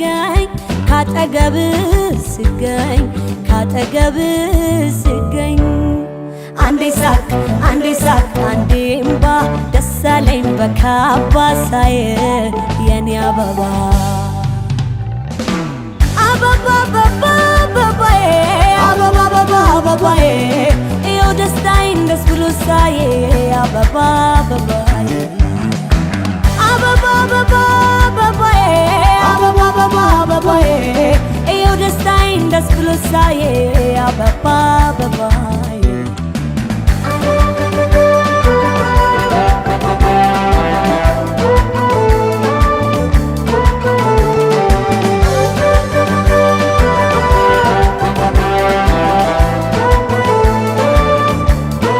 ስገኝ ካጠገብ ስገኝ ካጠገብ ስገኝ አንዴ ሳቅ አንዴ እምባ ደስ አለኝ በካባ ሳየ የኔ አበባ አበባ አበባ አበባዬ አበባ አበባ አበባዬ እየው ደስታዬን ደስ ብሎ ሳየ አበባ አበባዬ አበባ አበባ አበባዬ አበባ አበባ አበባዬ እየው ደስታዬን ደስ ብሎ ሳየ አበባ አበባ